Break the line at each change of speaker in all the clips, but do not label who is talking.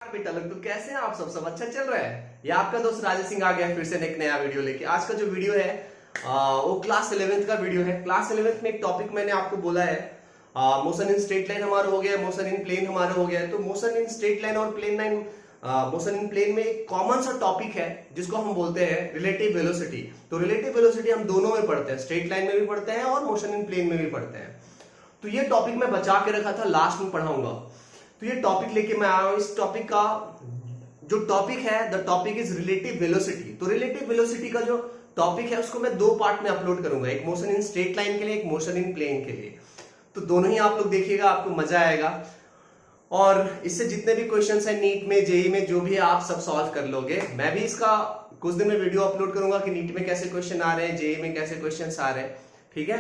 बेटा लोग तो कैसे हैं आप सब अच्छा चल रहा है। ये आपका दोस्त राजेश सिंह आ गया फिर से एक नया वीडियो लेके। आज का जो वीडियो है वो क्लास 11th का वीडियो है। क्लास 11th में एक टॉपिक मैंने आपको बोला है, मोशन इन स्ट्रेट लाइन हमारा हो गया, मोशन इन प्लेन हमारा हो गया है। तो मोशन इन स्ट्रेट लाइन और plane line, motion in plane में एक कॉमन सा टॉपिक है जिसको हम बोलते हैं रिलेटिव वेलोसिटी। तो रिलेटिव वेलोसिटी हम दोनों में पढ़ते हैं, स्ट्रेट लाइन में भी पढ़ते हैं और मोशन इन प्लेन में भी पढ़ते हैं। तो ये टॉपिक मैं बचा के रखा था, लास्ट में पढ़ाऊंगा। तो ये टॉपिक लेके मैं आया हूं। इस टॉपिक का जो टॉपिक है, the topic is relative velocity. तो रिलेटिव वेलोसिटी का जो टॉपिक है उसको मैं दो पार्ट में अपलोड करूंगा, एक मोशन इन स्ट्रेट लाइन के लिए, एक मोशन इन प्लेन के लिए। तो दोनों ही आप लोग देखिएगा, आपको मजा आएगा। और इससे जितने भी क्वेश्चंस हैं नीट में, जेई में, जो भी है आप सब सॉल्व कर लोगे। मैं भी इसका कुछ दिन में वीडियो अपलोड करूंगा कि नीट में कैसे क्वेश्चन आ रहे हैं, जेई में कैसे क्वेश्चन आ रहे हैं। ठीक है,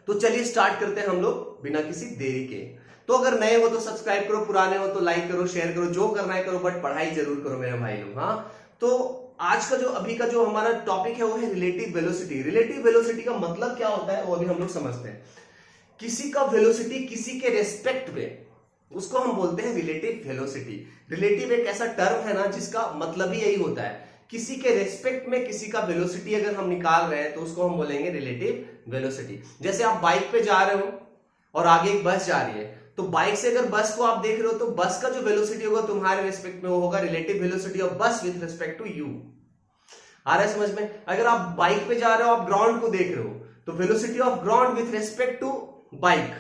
तो चलिए स्टार्ट करते हैं हम लोग बिना किसी देरी के। तो अगर नए हो तो सब्सक्राइब करो, पुराने हो तो लाइक करो, शेयर करो, जो करना है करो, बट पढ़ाई जरूर करो मेरे भाई लोग। हाँ, तो आज का जो अभी का जो हमारा टॉपिक है वो है रिलेटिव वेलोसिटी। रिलेटिव वेलोसिटी का मतलब क्या होता है वो अभी हम लोग समझते हैं। किसी का वेलोसिटी किसी के रेस्पेक्ट में, उसको हम बोलते हैं रिलेटिव वेलोसिटी। रिलेटिव एक ऐसा टर्म है ना जिसका मतलब ही यही होता है, किसी के रेस्पेक्ट में किसी का वेलोसिटी अगर हम निकाल रहे हैं तो उसको हम बोलेंगे रिलेटिव वेलोसिटी। जैसे आप बाइक पे जा रहे हो और आगे एक बस जा रही है, तो बाइक से अगर बस को आप देख रहे हो तो बस का जो वेलोसिटी होगा तुम्हारे रेस्पेक्ट में वो होगा रिलेटिव वेलोसिटी ऑफ बस विद रिस्पेक्ट टू यू। आ रहा है समझ में? अगर आप बाइक पे जा रहे हो, आप ग्राउंड को देख रहे हो, तो velocity of ground with respect to bike,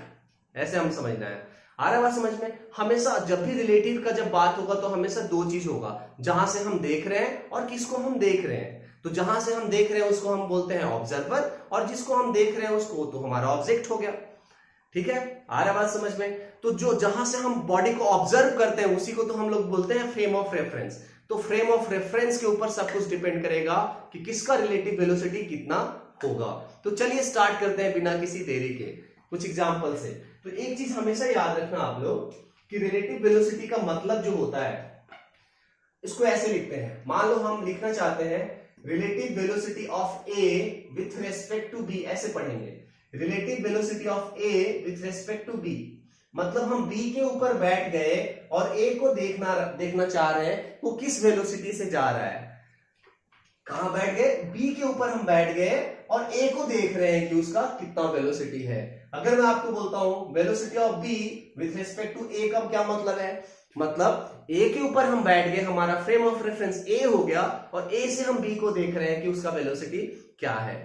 ऐसे हम समझना है। आ रहा है बात समझ में? हमेशा जब भी रिलेटिव का जब बात होगा तो हमेशा दो चीज होगा, जहां से हम देख रहे हैं और किसको हम देख रहे हैं। तो जहां से हम देख रहे हैं उसको हम बोलते हैं ऑब्जर्वर, और जिसको हम देख रहे हैं उसको तो हमारा ऑब्जेक्ट हो गया। ठीक है, आ रहा बात समझ में? तो जो जहां से हम बॉडी को ऑब्जर्व करते हैं उसी को तो हम लोग बोलते हैं फ्रेम ऑफ रेफरेंस। तो फ्रेम ऑफ रेफरेंस के ऊपर सब कुछ डिपेंड करेगा कि किसका रिलेटिव वेलोसिटी कितना होगा। तो चलिए स्टार्ट करते हैं बिना किसी देरी के कुछ एग्जांपल से। तो एक चीज हमेशा याद रखना आप लोग कि रिलेटिव वेलोसिटी का मतलब जो होता है, इसको ऐसे लिखते हैं। मान लो हम लिखना चाहते हैं relative velocity of A with respect to B, ऐसे पढ़ेंगे relative velocity of A with respect to B. मतलब हम बी के ऊपर बैठ गए और ए को देखना चाह रहे हैं वो किस वेलोसिटी से जा रहा है। कहां बैठ गए? बी के ऊपर हम बैठ गए और ए को देख रहे हैं कि उसका कितना वेलोसिटी है। अगर मैं आपको बोलता हूं velocity of B with respect to A, का क्या मतलब है? मतलब ए के ऊपर हम बैठ गए, हमारा फ्रेम ऑफ रेफरेंस ए हो गया, और ए से हम बी को देख रहे हैं कि उसका वेलोसिटी क्या है।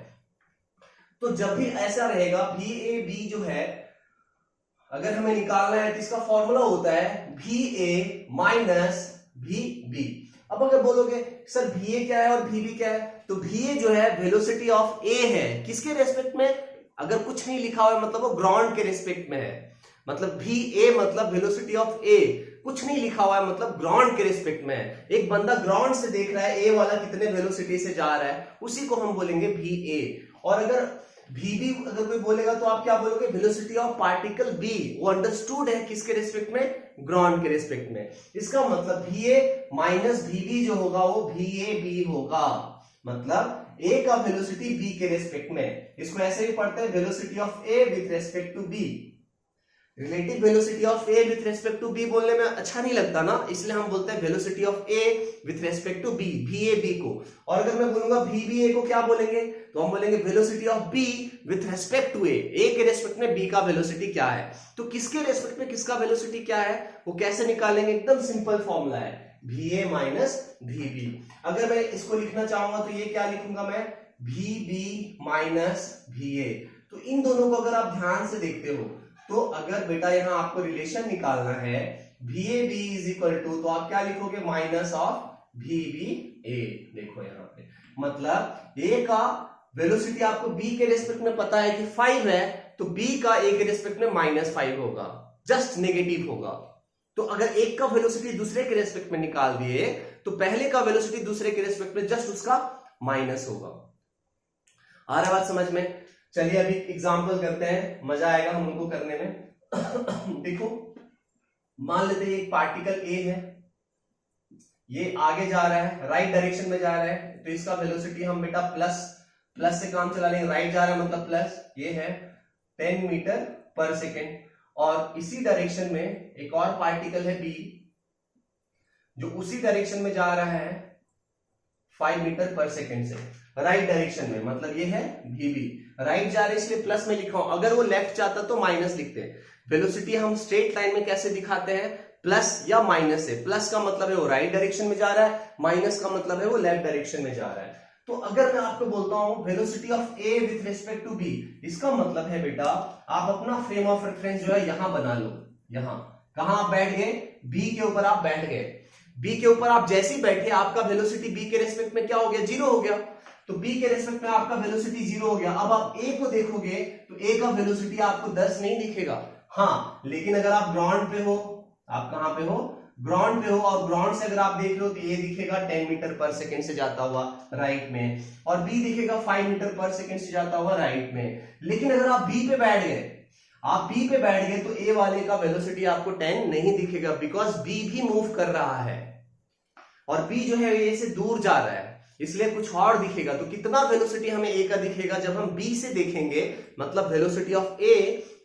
तो जब भी ऐसा रहेगा भी ए बी जो है, अगर हमें निकालना है तो इसका फॉर्मूला होता है भी ए माइनस भी बी। अब अगर बोलोगे सर भी ए क्या है और भी बी क्या है, तो भी ए जो है वेलोसिटी ऑफ ए है, किसके रेस्पेक्ट में? अगर कुछ नहीं लिखा हुआ है मतलब वो ग्राउंड के रेस्पेक्ट में है। मतलब भी ए मतलब वेलोसिटी ऑफ ए, कुछ नहीं लिखा हुआ है मतलब ग्राउंड के रेस्पेक्ट में है। एक बंदा ग्राउंड से देख रहा है ए वाला कितने वेलोसिटी से जा रहा है, उसी को हम बोलेंगे भी ए। और अगर भी अगर कोई बोलेगा तो आप क्या बोलोगे? वेलोसिटी ऑफ पार्टिकल बी, वो अंडरस्टूड है किसके रेस्पेक्ट में? ग्राउंड के रेस्पेक्ट में। इसका मतलब भी ए माइनस भी बी जो होगा वो भी ए बी होगा। मतलब ए का वेलोसिटी बी के रेस्पेक्ट में, इसको ऐसे ही पढ़ते हैं velocity of A with respect to B. Relative velocity of A with respect to B बोलने में अच्छा नहीं लगता ना, इसलिए हम बोलते हैं velocity of A with respect to B, V A B को। और अगर मैं बोलूंगा भी बी ए को क्या बोलेंगे? तो हम बोलेंगे velocity of B with respect to A के रेस्पेक्ट में बी का वेलोसिटी क्या है। तो किसके रेस्पेक्ट में किसका वेलोसिटी क्या है वो कैसे निकालेंगे? एकदम सिंपल फॉर्मूला है भी ए माइनस भी बी। अगर मैं इसको लिखना चाहूंगा तो ये क्या लिखूंगा मैं? भी बी माइनस भी ए। तो इन दोनों को अगर आप ध्यान से देखते हो तो अगर बेटा यहां आपको रिलेशन निकालना है V A B is equal to, तो आप क्या लिखोगे? Minus of V B A. देखो यहां पे मतलब ए का वेलोसिटी आपको बी के रेस्पेक्ट में पता है कि 5 है, तो बी का ए के रेस्पेक्ट में -5 होगा, जस्ट नेगेटिव होगा। तो अगर एक का वेलोसिटी दूसरे के रेस्पेक्ट में निकाल दिए तो पहले का वेलोसिटी दूसरे के रेस्पेक्ट में जस्ट उसका माइनस होगा। आ रहा बात समझ में? चलिए अभी एग्जांपल करते हैं, मजा आएगा हम उनको करने में। देखो मान लेते हैं एक पार्टिकल ए है, ये आगे जा रहा है, राइट डायरेक्शन में जा रहा है, तो इसका वेलोसिटी हम बेटा प्लस से काम चला लेंगे। राइट जा रहा है मतलब प्लस, ये है 10 मीटर पर सेकेंड। और इसी डायरेक्शन में एक और पार्टिकल है बी, जो उसी डायरेक्शन में जा रहा है 5 मीटर पर सेकेंड से, राइट डायरेक्शन में, मतलब ये है VB, राइट जा रहे इसलिए प्लस में लिखा हूं, अगर वो लेफ्ट जाता तो माइनस लिखते हैं। वेलोसिटी हम स्ट्रेट लाइन में कैसे दिखाते हैं, प्लस या माइनस से। प्लस का मतलब है वो राइट डायरेक्शन में जा रहा है, माइनस का मतलब है वो लेफ्ट डायरेक्शन में जा रहा है। तो अगर मैं आपको बोलता हूं velocity of A with respect to B, इसका मतलब है बेटा आप अपना फ्रेम ऑफ रेफरेंस जो है यहां बना लो। यहां कहां आप बैठ गए, B के ऊपर आप बैठ गए। B के ऊपर आप जैसे ही बैठे आपका वेलोसिटी B के रेस्पेक्ट में क्या हो गया, जीरो हो गया। तो B के रेस्पेक्ट में आपका वेलोसिटी जीरो हो गया। अब आप A को देखोगे तो A का वेलोसिटी आपको 10 नहीं दिखेगा, हाँ, लेकिन अगर आप ग्राउंड पे हो, आप कहां पे हो, ग्राउंड पे हो, और ग्राउंड से अगर आप देख रहे हो तो A दिखेगा 10 मीटर पर सेकेंड से जाता हुआ राइट में, और B दिखेगा 5 मीटर पर सेकेंड से जाता हुआ राइट में। लेकिन अगर आप B पे बैठ गए, आप B पे बैठ गए तो A वाले का वेलोसिटी आपको 10 नहीं दिखेगा, बिकॉज B भी मूव कर रहा है और B जो है A से दूर जा रहा है, इसलिए कुछ और दिखेगा। तो कितना वेलोसिटी हमें A का दिखेगा जब हम B से देखेंगे, मतलब velocity of A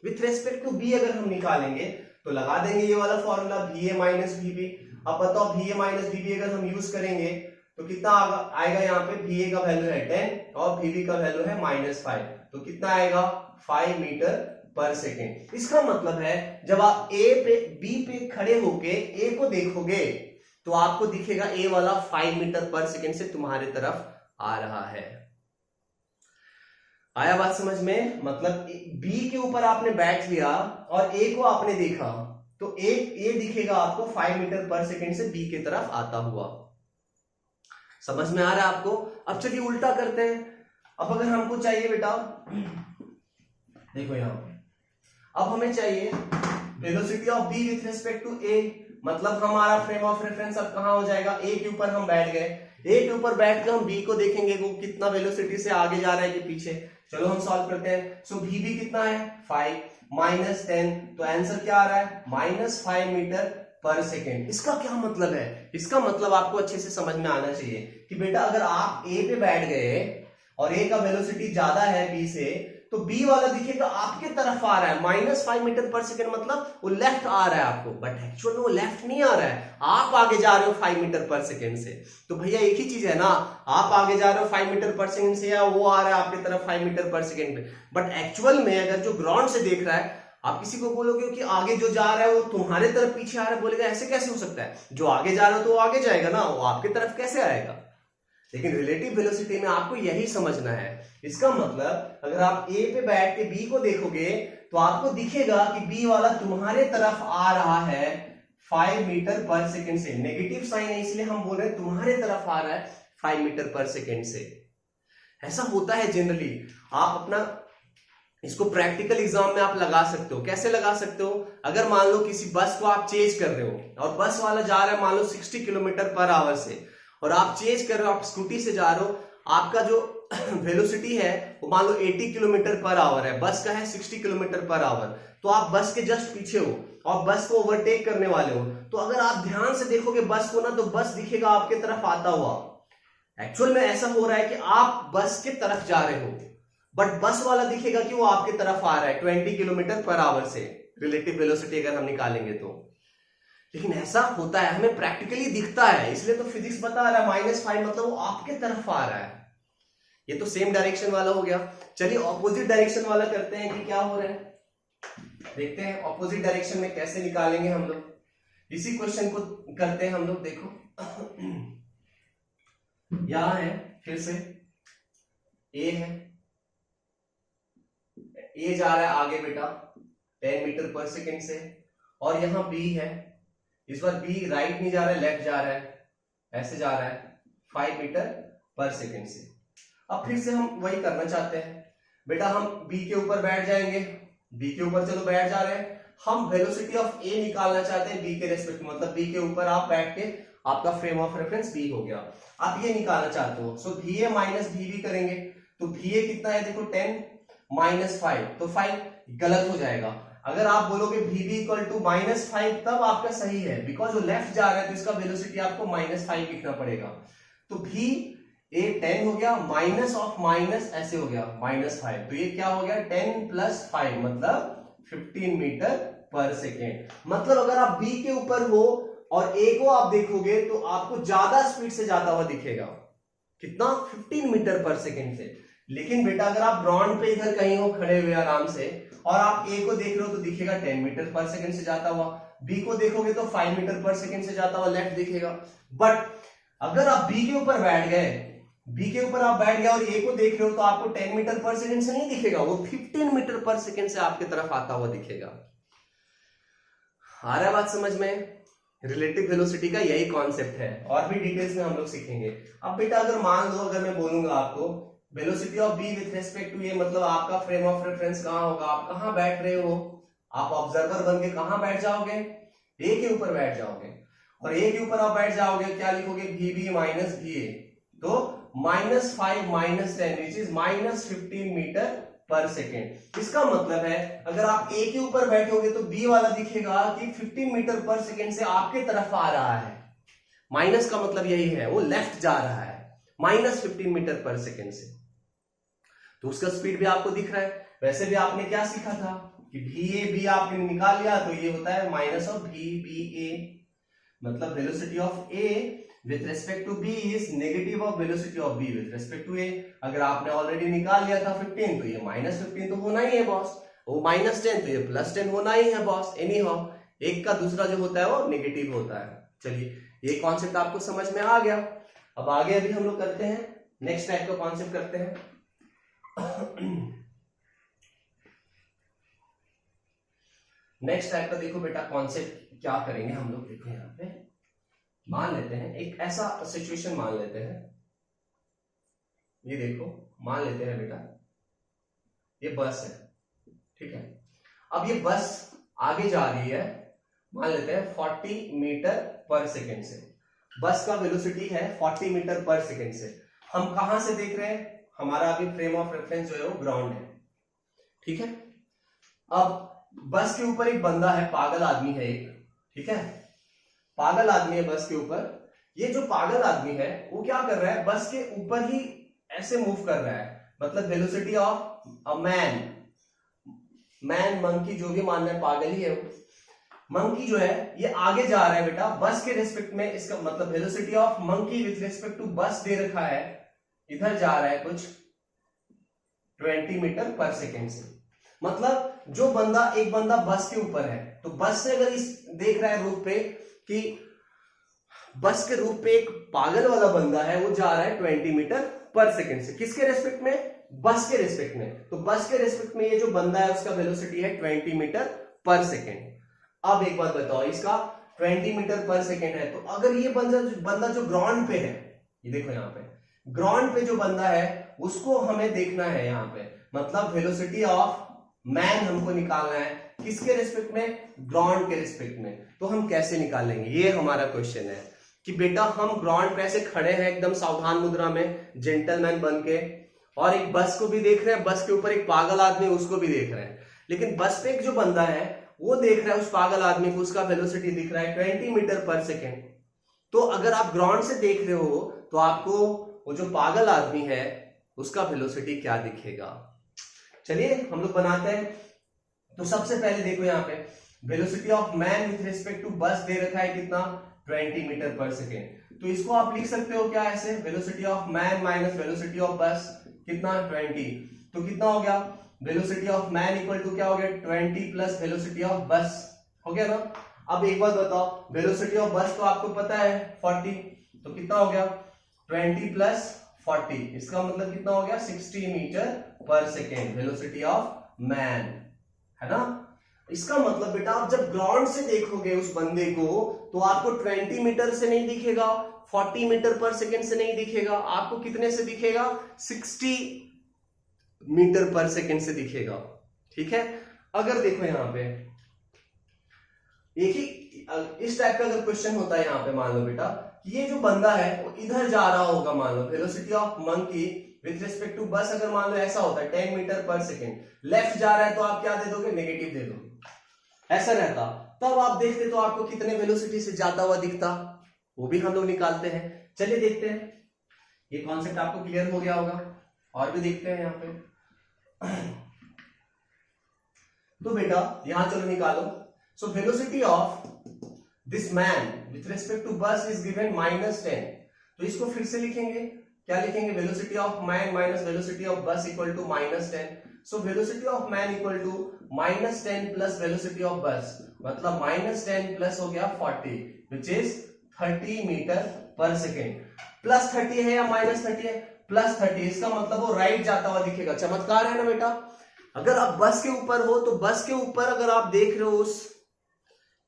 with respect to B अगर हम निकालेंगे तो लगा देंगे ये वाला फॉर्मूला VA माइनस VB। अब बताओ VA माइनस VB अगर हम यूज करेंगे तो कितना आएगा, यहाँ पे VA का वैल्यू है 10 और VB का वैल्यू है -5, तो कितना आएगा 5 मीटर पर सेकेंड। इसका मतलब है जब आप B पे खड़े होके A को देखोगे तो आपको दिखेगा A वाला 5 मीटर पर सेकेंड से तुम्हारे तरफ आ रहा है। आया बात समझ में, मतलब B के ऊपर आपने बैठ लिया और A को आपने देखा तो A दिखेगा आपको 5 मीटर पर सेकेंड से B की तरफ आता हुआ। समझ में आ रहा है आपको। अब चलिए उल्टा करते हैं। अब अगर हमको चाहिए बेटा, देखो यहां अब हमें चाहिए velocity of B with respect to A, मतलब हमारा फ्रेम ऑफ रेफरेंस अब कहां हो जाएगा, A के ऊपर हम बैठ गए। A के ऊपर बैठ के हम B को देखेंगे वो कितना वेलोसिटी से आगे जा रहा है कि पीछे। चलो हम सॉल्व करते हैं। सो VB कितना है 5 माइनस 10, तो आंसर क्या आ रहा है -5 मीटर पर सेकेंड। इसका क्या मतलब है, इसका मतलब आपको अच्छे से समझ में आना चाहिए कि बेटा अगर आप A पे बैठ गए और A का वेलोसिटी ज्यादा है B से, तो B वाला दिखेगा आपके तरफ आ रहा है -5 मीटर पर सेकेंड, मतलब वो लेफ्ट आ रहा है आपको, बट एक्चुअल में वो लेफ्ट नहीं आ रहा है, आप आगे जा रहे हो 5 मीटर पर सेकेंड से। तो भैया एक ही चीज है ना, आप आगे जा रहे हो 5 मीटर पर सेकेंड से या वो आ रहा है आपकी तरफ 5 मीटर पर सेकेंड पे। बट एक्चुअल में अगर जो ग्राउंड से देख रहा है, आप किसी को बोलोगे कि आगे जो जा रहा है वो तुम्हारे तरफ पीछे आ रहा है, बोलेगा ऐसे कैसे हो सकता है, जो आगे जा रहा है तो वो आगे जाएगा ना, वो आपकी तरफ कैसे आएगा। लेकिन रिलेटिव वेलोसिटी में आपको यही समझना है। इसका मतलब अगर आप A पे बैठ के B को देखोगे तो आपको दिखेगा कि B वाला तुम्हारे तरफ आ रहा है 5 मीटर पर सेकेंड से। नेगेटिव साइन है इसलिए हम बोल रहे हैं तुम्हारे तरफ आ रहा है 5 मीटर पर सेकेंड से। ऐसा होता है जनरली। आप अपना इसको प्रैक्टिकल एग्जाम में आप लगा सकते हो। कैसे लगा सकते हो, अगर मान लो किसी बस को आप चेज कर रहे हो और बस वाला जा रहा है मान लो 60 किलोमीटर पर आवर से, और आप चेज कर रहे हो, आप स्कूटी से जा रहे हो, आपका जो वेलोसिटी है वो मान लो 80 किलोमीटर पर आवर है, बस का है 60 किलोमीटर पर आवर, तो आप बस के जस्ट पीछे हो और बस को ओवरटेक करने वाले हो। तो अगर आप ध्यान से देखोगे बस को ना, तो बस दिखेगा आपके तरफ आता हुआ। एक्चुअल में ऐसा हो रहा है कि आप बस के तरफ जा रहे हो, बट बस वाला दिखेगा कि वो आपके तरफ आ रहा है 20 किलोमीटर पर आवर से, रिलेटिव वेलोसिटी अगर हम निकालेंगे तो। लेकिन ऐसा होता है, हमें प्रैक्टिकली दिखता है, इसलिए तो फिजिक्स बता रहा है -5 मतलब वो आपके तरफ आ रहा है। ये तो सेम डायरेक्शन वाला हो गया। चलिए ऑपोजिट डायरेक्शन वाला करते हैं कि क्या हो रहा है, देखते हैं ऑपोजिट डायरेक्शन में कैसे निकालेंगे हम लोग। इसी क्वेश्चन को करते हैं हम लोग। देखो यहां है, फिर से A है, A जा रहा है आगे बेटा 10 मीटर पर सेकेंड से, और यहां B है, इस बार B राइट नहीं जा रहा है, लेफ्ट जा रहा है, ऐसे जा रहा है 5 मीटर पर सेकेंड से। अब फिर से हम वही करना चाहते हैं बेटा, हम B के ऊपर बैठ जाएंगे, B के ऊपर चलो बैठ जा रहे हैं, हम वेलोसिटी ऑफ A निकालना चाहते हैं B के रेस्पेक्ट में, मतलब B के ऊपर आप बैठ के आपका फ्रेम ऑफ रेफरेंस B हो गया, आप ये निकालना चाहते हो। सो VA माइनस VB करेंगे, तो VA कितना है देखो 10 -5, तो 5 गलत हो जाएगा। अगर आप बोलोगे VB इक्वल टू -5 तब आपका सही है, बिकॉज वो लेफ्ट जा रहा है तो इसका वेलोसिटी आपको -5 लिखना पड़ेगा। तो VA 10 हो गया, माइनस ऑफ माइनस ऐसे हो गया -5, तो ये क्या हो गया 10 + 5 मतलब 15 मीटर पर सेकेंड। मतलब अगर आप B के ऊपर हो और ए को आप देखोगे तो आपको ज्यादा स्पीड से जाता हुआ दिखेगा। कितना? 15 मीटर पर सेकेंड से। लेकिन बेटा अगर आप ग्राउंड पे इधर कहीं हो खड़े हुए आराम से और आप ए को देख रहे हो तो दिखेगा 10 मीटर पर सेकेंड से जाता हुआ, बी को देखोगे तो 5 मीटर पर सेकेंड से जाता हुआ लेफ्ट दिखेगा। बट अगर आप बी के ऊपर बैठ गए और ए को देख रहे हो तो आपको 10 मीटर पर सेकेंड से नहीं दिखेगा, वो 15 मीटर पर सेकेंड से आपकी तरफ आता हुआ दिखेगा। आ रहा है बात समझ में? रिलेटिव वेलोसिटी का यही कॉन्सेप्ट है और भी डिटेल्स में हम लोग सीखेंगे। अब बेटा अगर मान लो, अगर मैं बोलूंगा आपको velocity of B with respect to A, मतलब आपका फ्रेम ऑफ रेफरेंस कहां होगा, आप कहां बैठ रहे हो, आप ऑब्जर्वर बन के कहां बैठ जाओगे? ए के ऊपर बैठ जाओगे। और ए के ऊपर आप बैठ जाओगे, क्या लिखोगे? V B minus V A, तो -5 - 10 विच इज -15 मीटर पर सेकेंड। इसका मतलब है अगर आप ए के ऊपर बैठोगे तो बी वाला दिखेगा कि 15 मीटर पर सेकेंड से आपके तरफ आ रहा है। माइनस का मतलब यही है, वो लेफ्ट जा रहा है -15 मीटर पर सेकेंड से। तो उसका स्पीड भी आपको दिख रहा है। वैसे भी आपने क्या सीखा था कि वी ए बी आपने निकाल लिया तो ये होता है माइनस ऑफ वी बी ए, मतलब velocity of A with respect to b is negative of velocity of b with respect to a। अगर आपने ऑलरेडी निकाल लिया था 15 तो ये -15 तो होना ही है बॉस, वो -10 तो ये +10 होना ही है बॉस। एनी हाउ एक का दूसरा जो होता है वो नेगेटिव होता है। चलिए ये कॉन्सेप्ट आपको समझ में आ गया। अब आगे अभी हम लोग करते हैं नेक्स्ट टाइप का कॉन्सेप्ट करते हैं। नेक्स्ट टाइप का देखो बेटा कॉन्सेप्ट क्या करेंगे हम लोग, देखो यहाँ पे मान लेते हैं एक ऐसा सिचुएशन मान लेते हैं, ये देखो मान लेते हैं बेटा ये बस है, ठीक है। अब ये बस आगे जा रही है, मान लेते हैं 40 मीटर पर सेकेंड से। बस का वेलोसिटी है 40 मीटर पर सेकेंड से। हम कहां से देख रहे हैं? हमारा अभी फ्रेम ऑफ रेफरेंस जो है वो ग्राउंड है, ठीक है। अब बस के ऊपर एक बंदा है, पागल आदमी है एक, ठीक है, पागल आदमी है बस के ऊपर। ये जो पागल आदमी है वो क्या कर रहा है? बस के ऊपर ही ऐसे मूव कर रहा है, मतलब velocity of a man monkey जो भी मानना है, पागल ही है वो। मंकी जो है ये आगे जा रहा है बेटा बस के रिस्पेक्ट में, इसका मतलब velocity of monkey with respect to bus दे रखा है, इधर जा रहा है कुछ 20 मीटर पर सेकेंड से। मतलब जो बंदा, एक बंदा बस के ऊपर है तो बस से अगर इस देख रहा है रूप पे कि बस के रूप पे एक पागल वाला बंदा है वो जा रहा है 20 मीटर पर सेकेंड से। किसके रेस्पेक्ट में? बस के रेस्पेक्ट में। तो बस के रेस्पेक्ट में ये जो बंदा है उसका वेलोसिटी है 20 मीटर पर सेकेंड। अब एक बात बताओ, इसका 20 मीटर पर सेकेंड है तो अगर ये बंदा जो ग्राउंड पे है, ये देखो यहाँ पे ग्राउंड पे जो बंदा है उसको हमें देखना है यहाँ पे, मतलब वेलोसिटी ऑफ मैन हमको निकालना है किसके रिस्पेक्ट में? ग्राउंड के रिस्पेक्ट में। तो हम कैसे निकालेंगे, ये हमारा क्वेश्चन है कि बेटा हम ग्राउंड पे ऐसे खड़े हैं एकदम सावधान मुद्रा में, जेंटलमैन बन के, और एक बस को भी देख रहे हैं, बस के ऊपर एक पागल आदमी उसको भी देख रहे हैं, लेकिन बस पे एक जो बंदा है वो देख रहा है उस पागल आदमी को, उसका वेलोसिटी दिख रहा है 20 मीटर पर सेकेंड। तो अगर आप ग्राउंड से देख रहे हो तो आपको वो जो पागल आदमी है उसका वेलोसिटी क्या दिखेगा? चलिए हम लोग बनाते हैं। तो सबसे पहले देखो यहाँ पे velocity of man with respect to bus दे रखा है कितना? 20 मीटर पर सेकेंड। तो इसको आप लिख सकते हो क्या ऐसे, velocity of man minus velocity of bus कितना? 20। तो कितना हो गया? Velocity of man equal to क्या हो गया? 20 प्लस वेलोसिटी ऑफ बस, हो गया ना। अब एक बात बताओ, वेलोसिटी ऑफ बस तो आपको पता है 40, तो कितना हो गया? 20 प्लस 40, इसका मतलब कितना हो गया? 60 मीटर पर सेकेंड वेलोसिटी ऑफ मैन, है ना। इसका मतलब बेटा आप जब ग्राउंड से देखोगे उस बंदे को तो आपको 20 मीटर से नहीं दिखेगा, 40 मीटर पर सेकेंड से नहीं दिखेगा, आपको कितने से दिखेगा? 60 मीटर पर सेकेंड से दिखेगा, ठीक है। अगर देखो यहाँ पे एक ही इस टाइप का अगर क्वेश्चन होता है यहाँ पे, मान लो बेटा कि ये जो बंदा है वो इधर जा रहा होगा, मान लो velocity of monkey with respect to bus अगर मान लो ऐसा होता है 10 मीटर पर सेकेंड, लेफ्ट जा रहा है तो आप क्या दे दोगे? नेगेटिव दे दोगे, ऐसा रहता। तब आप देखते तो आपको कितने वेलोसिटी से जाता हुआ दिखता, वो भी हम लोग निकालते हैं। चलिए देखते हैं, ये कॉन्सेप्ट आपको क्लियर हो गया होगा। और भी देखते हैं यहाँ पे। तो बेटा यहां चलो निकालो। So velocity of this man with respect to bus is given -10। तो इसको फिर से लिखेंगे, क्या लिखेंगे, velocity of man minus velocity of bus equal to -10। So velocity of man equal to -10 plus velocity of bus, मतलब -10 प्लस हो गया 40 विच इज 30 मीटर पर सेकेंड। प्लस 30 है या -30 है, प्लस 30, इसका मतलब वो राइट जाता हुआ दिखेगा। चमत्कार है ना बेटा। अगर आप बस के ऊपर हो तो बस के ऊपर अगर आप देख रहे हो उस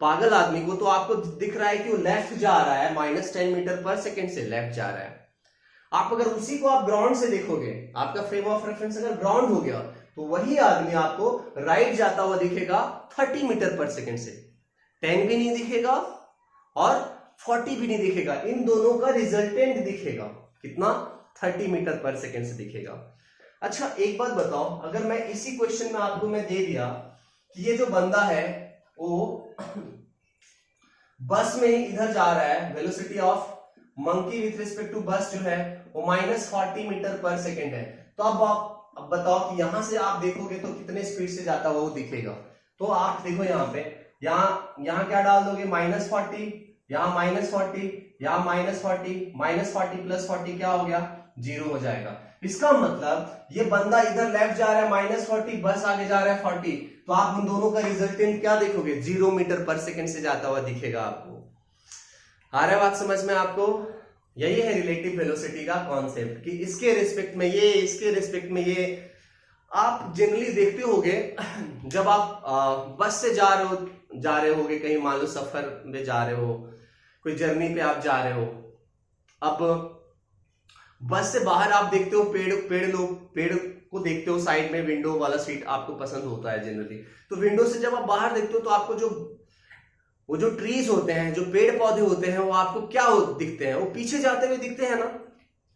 पागल आदमी को, तो आपको दिख रहा है कि वो लेफ्ट जा रहा है, -10 मीटर पर सेकेंड से लेफ्ट जा रहा है। आप अगर उसी को आप ग्राउंड से देखोगे, आपका फ्रेम ऑफ रेफरेंस अगर ग्राउंड हो गया, तो वही आदमी आपको राइट जाता हुआ दिखेगा 30 मीटर पर सेकेंड से। 10 भी नहीं दिखेगा और 40 भी नहीं दिखेगा, इन दोनों का रिजल्टेंट दिखेगा कितना, 30 मीटर पर सेकेंड से दिखेगा। अच्छा एक बात बताओ, अगर मैं इसी क्वेश्चन में आपको मैं दे दिया कि ये जो बंदा है वो बस में इधर जा रहा है, velocity of monkey with respect to bus जो है वो -40 मीटर पर सेकेंड है, तो अब बताओ कि यहां से आप देखोगे तो कितने स्पीड से जाता हुआ वो दिखेगा। तो आप देखो यहाँ पे, यहाँ क्या डाल दोगे, -40, यहाँ -40, यहाँ -40, -40 प्लस 40 क्या हो गया, 0 हो जाएगा। इसका मतलब ये बंदा इधर लेफ्ट जा रहा है -40, बस आगे जा रहा है 40, तो आप उन दोनों का रिजल्टेंट क्या देखोगे, 0 मीटर पर सेकेंड से जाता हुआ दिखेगा आपको। आ रहा है बात समझ में आपको? यही है रिलेटिव वेलोसिटी का कॉन्सेप्ट कि इसके रिस्पेक्ट में ये, इसके रिस्पेक्ट में ये। आप जनरली देखते होगे जब आप बस से जा रहे होगे कहीं, मान लो सफर में जा रहे हो, कोई जर्नी पे आप जा रहे हो, अब बस से बाहर आप देखते हो पेड़ को देखते हो, साइड में विंडो वाला सीट आपको पसंद होता है जनरली। तो विंडो से जब आप बाहर देखते हो तो आपको वो जो ट्रीज होते हैं, जो पेड़ पौधे होते हैं, वो आपको क्या दिखते हैं, वो पीछे जाते हुए दिखते हैं ना।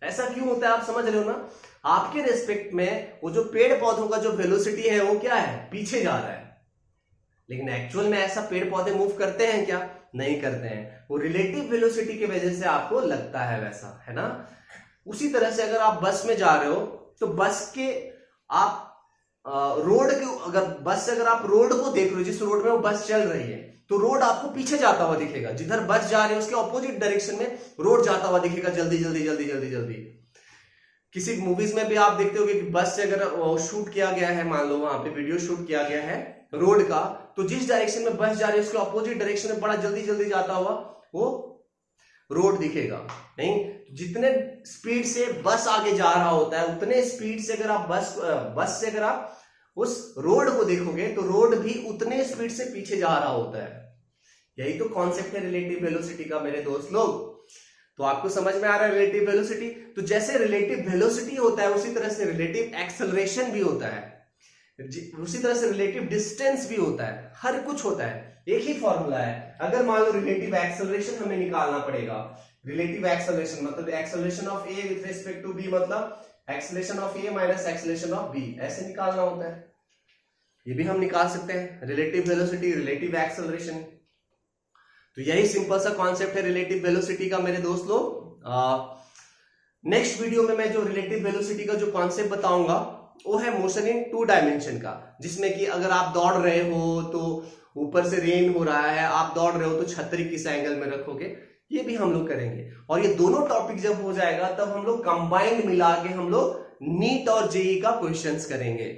ऐसा क्यों होता है आप समझ रहे हो ना। आपके रेस्पेक्ट में वो जो पेड़ पौधों का जो वेलोसिटी है वो क्या है, पीछे जा रहा है। लेकिन एक्चुअल में ऐसा पेड़ पौधे मूव करते हैं क्या, नहीं करते हैं। वो रिलेटिव वेलोसिटी की वजह से आपको लगता है वैसा, है ना। उसी तरह से अगर आप बस में जा रहे हो तो बस के आप रोड के, अगर आप रोड को देख रहे हो, जिस रोड में वो बस चल रही है, तो रोड आपको पीछे जाता हुआ दिखेगा। जिधर बस जा रही है उसके ऑपोजिट डायरेक्शन में रोड जाता हुआ दिखेगा, जल्दी जल्दी जल्दी जल्दी जल्दी। किसी मूवीज में भी आप देखते होगे कि बस से अगर शूट किया गया है, मान लो वहां पे वीडियो शूट किया गया है रोड का, तो जिस डायरेक्शन में बस जा रही है उसके ऑपोजिट डायरेक्शन में बड़ा जल्दी जल्दी जाता हुआ वो रोड दिखेगा। नहीं, जितने स्पीड से बस आगे जा रहा होता है उतने स्पीड से अगर आप बस से अगर आप उस रोड को देखोगे तो रोड भी उतने स्पीड से पीछे जा रहा होता है। यही तो कॉन्सेप्ट है रिलेटिव वेलोसिटी का मेरे दोस्त लोग। तो आपको समझ में आ रहा है रिलेटिव वेलोसिटी। तो जैसे रिलेटिव वेलोसिटी होता है उसी तरह से रिलेटिव एक्सेलरेशन भी होता है, उसी तरह से रिलेटिव डिस्टेंस भी होता है, हर कुछ होता है। एक ही फॉर्मूला है। अगर मान लो रिलेटिव एक्सेलरेशन हमें निकालना पड़ेगा, रिलेटिव एक्सेलरेशन मतलब acceleration of A with respect to B, मतलब acceleration of A minus acceleration of B, ऐसे निकालना होता है। ये भी हम निकाल सकते हैं, रिलेटिव वेलोसिटी, रिलेटिव एक्सेलरेशन। तो यही सिंपल सा कॉन्सेप्ट है रिलेटिव वेलोसिटी का मेरे दोस्त लोग। नेक्स्ट वीडियो में मैं जो रिलेटिव वेलोसिटी का जो कॉन्सेप्ट बताऊंगा वो है मोशन इन 2 डायमेंशन का, जिसमें कि अगर आप दौड़ रहे हो तो ऊपर से रेन हो रहा है, आप दौड़ रहे हो तो छतरी किस एंगल में रखोगे, ये भी हम लोग करेंगे। और ये दोनों टॉपिक जब हो जाएगा तब हम लोग कंबाइंड मिला के हम लोग नीट और जेई का क्वेश्चंस करेंगे।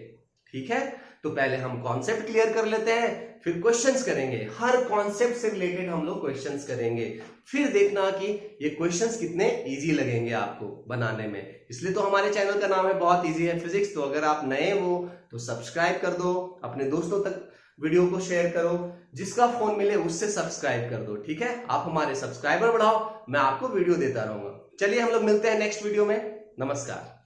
ठीक है, तो पहले हम कॉन्सेप्ट क्लियर कर लेते हैं, फिर क्वेश्चंस करेंगे। हर कॉन्सेप्ट से रिलेटेड हम लोग क्वेश्चंस करेंगे, फिर देखना कि ये क्वेश्चंस कितने इजी लगेंगे आपको बनाने में। इसलिए तो हमारे चैनल का नाम है बहुत इजी है फिजिक्स। तो अगर आप नए हो तो सब्सक्राइब कर दो, अपने दोस्तों तक वीडियो को शेयर करो, जिसका फोन मिले उससे सब्सक्राइब कर दो। ठीक है, आप हमारे सब्सक्राइबर बढ़ाओ, मैं आपको वीडियो देता रहूंगा। चलिए हम लोग मिलते हैं नेक्स्ट वीडियो में। नमस्कार।